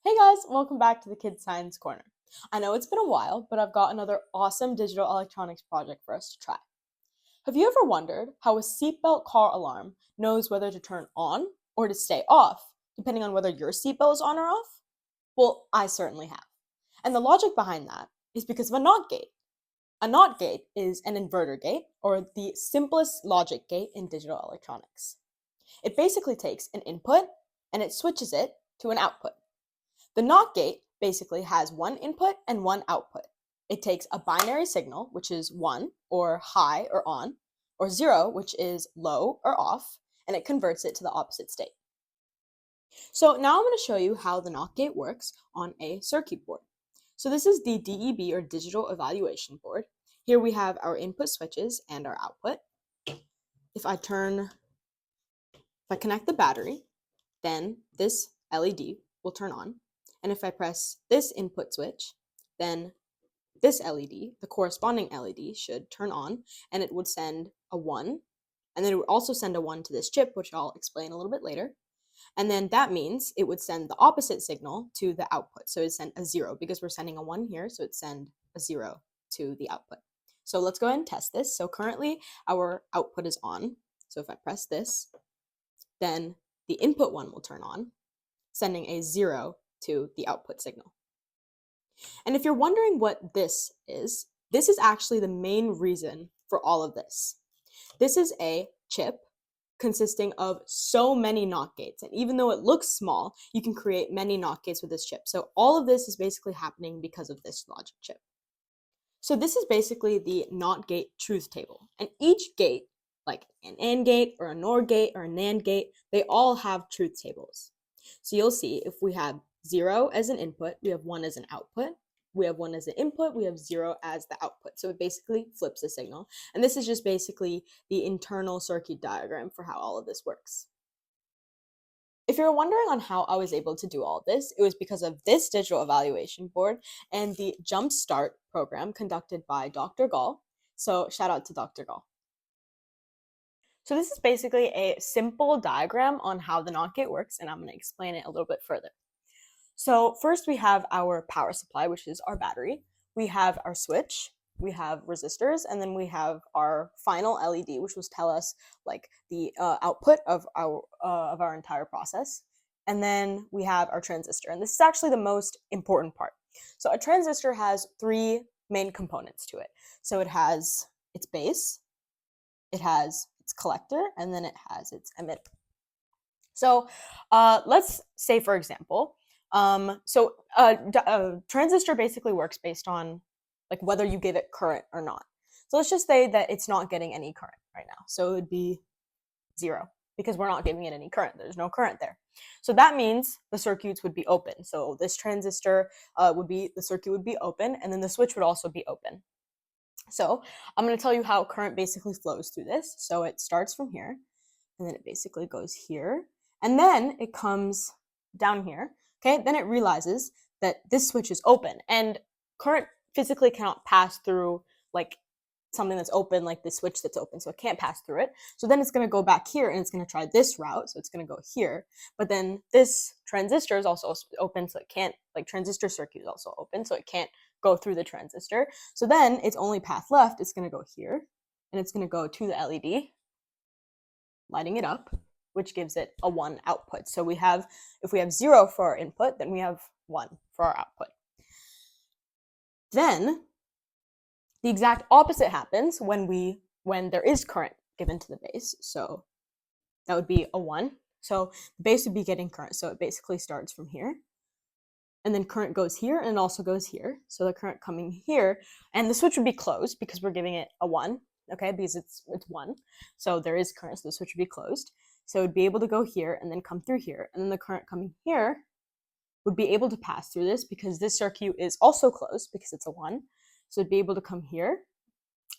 Hey guys, welcome back to the Kids Science Corner. I know it's been a while, but I've got another awesome digital electronics project for us to try. Have you ever wondered how a seatbelt car alarm knows whether to turn on or to stay off, depending on whether your seatbelt is on or off? Well, I certainly have. And the logic behind that is because of a NOT gate. A NOT gate is an inverter gate, or the simplest logic gate in digital electronics. It basically takes an input and it switches it to an output. The NOT gate basically has one input and one output. It takes a binary signal, which is 1, or high or on, or 0, which is low or off, and it converts it to the opposite state. So now I'm going to show you how the NOT gate works on a circuit board. So this is the DEB, or digital evaluation board. Here we have our input switches and our output. If I connect the battery, then this LED will turn on. And if I press this input switch, then this LED, the corresponding LED, should turn on, and it would send a 1. And then it would also send a 1 to this chip, which I'll explain a little bit later. And then that means it would send the opposite signal to the output. So it send a 0 because we're sending a 1 here, so it send a 0 to the output. So let's go ahead and test this. So currently our output is on. So if I press this, then the input 1 will turn on, sending a 0 to the output signal. And if you're wondering what this is actually the main reason for all of this. This is a chip consisting of so many NOT gates. And even though it looks small, you can create many NOT gates with this chip. So all of this is basically happening because of this logic chip. So this is basically the NOT gate truth table. And each gate, like an AND gate or a NOR gate or a NAND gate, they all have truth tables. So you'll see if we have 0 as an input, we have 1 as an output, we have 1 as an input, we have 0 as the output. So it basically flips the signal. And this is just basically the internal circuit diagram for how all of this works. If you're wondering on how I was able to do all of this, it was because of this digital evaluation board and the Jump Start program conducted by Dr. Gall. So shout out to Dr. Gall. So this is basically a simple diagram on how the NOT gate works, and I'm going to explain it a little bit further. So first we have our power supply, which is our battery. We have our switch, we have resistors, and then we have our final LED, which will tell us like the output of our entire process. And then we have our transistor, and this is actually the most important part. So a transistor has 3 main components to it. So it has its base, it has its collector, and then it has its emitter. So let's say, for example, a transistor basically works based on like whether you give it current or not. So let's just say that it's not getting any current right now. So it would be 0 because we're not giving it any current. There's no current there. So that means the circuits would be open. So this transistor the circuit would be open, and then the switch would also be open. So I'm going to tell you how current basically flows through this. So it starts from here, and then it basically goes here, and then it comes down here. Okay, then it realizes that this switch is open, and current physically cannot pass through like something that's open, like this switch that's open, so it can't pass through it. So then it's going to go back here, and it's going to try this route, so it's going to go here. But then this transistor is also open, so it can't, like transistor circuit is also open, so it can't go through the transistor. So then its only path left is going to go here, and it's going to go to the LED, lighting it up, which gives it a 1 output. So if we have 0 for our input, then we have 1 for our output. Then the exact opposite happens when there is current given to the base. So that would be a 1. So the base would be getting current. So it basically starts from here, and then current goes here, and it also goes here. So the current coming here, and the switch would be closed because we're giving it a 1, okay, because it's 1. So there is current, so the switch would be closed. So it would be able to go here and then come through here, and then the current coming here would be able to pass through this because this circuit is also closed because it's a 1. So it'd be able to come here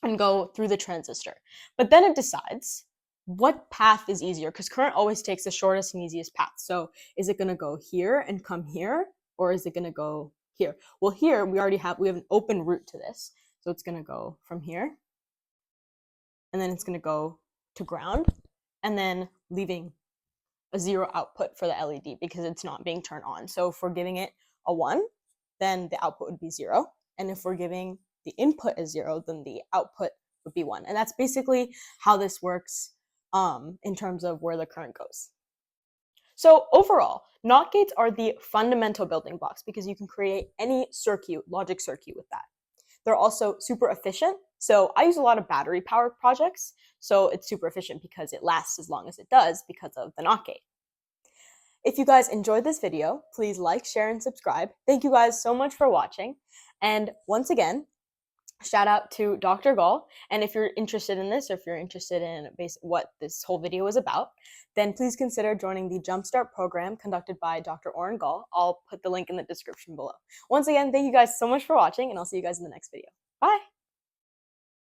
and go through the transistor. But then it decides what path is easier, because current always takes the shortest and easiest path. So is it going to go here and come here, or is it going to go here? Well, here we have an open route to this. So it's going to go from here, and then it's going to go to ground, and then leaving a 0 output for the LED because it's not being turned on. So if we're giving it a 1, then the output would be 0. And if we're giving the input as 0, then the output would be 1. And that's basically how this works in terms of where the current goes. So overall, NOT gates are the fundamental building blocks because you can create any circuit, logic circuit with that. They're also super efficient. So I use a lot of battery power projects. So it's super efficient because it lasts as long as it does because of the NOT gate. If you guys enjoyed this video, please like, share, and subscribe. Thank you guys so much for watching. And once again, shout out to Dr. Gall. And if you're interested in this, or if you're interested in what this whole video is about, then please consider joining the Jumpstart program conducted by Dr. Oren Gall. I'll put the link in the description below. Once again, thank you guys so much for watching, and I'll see you guys in the next video. Bye!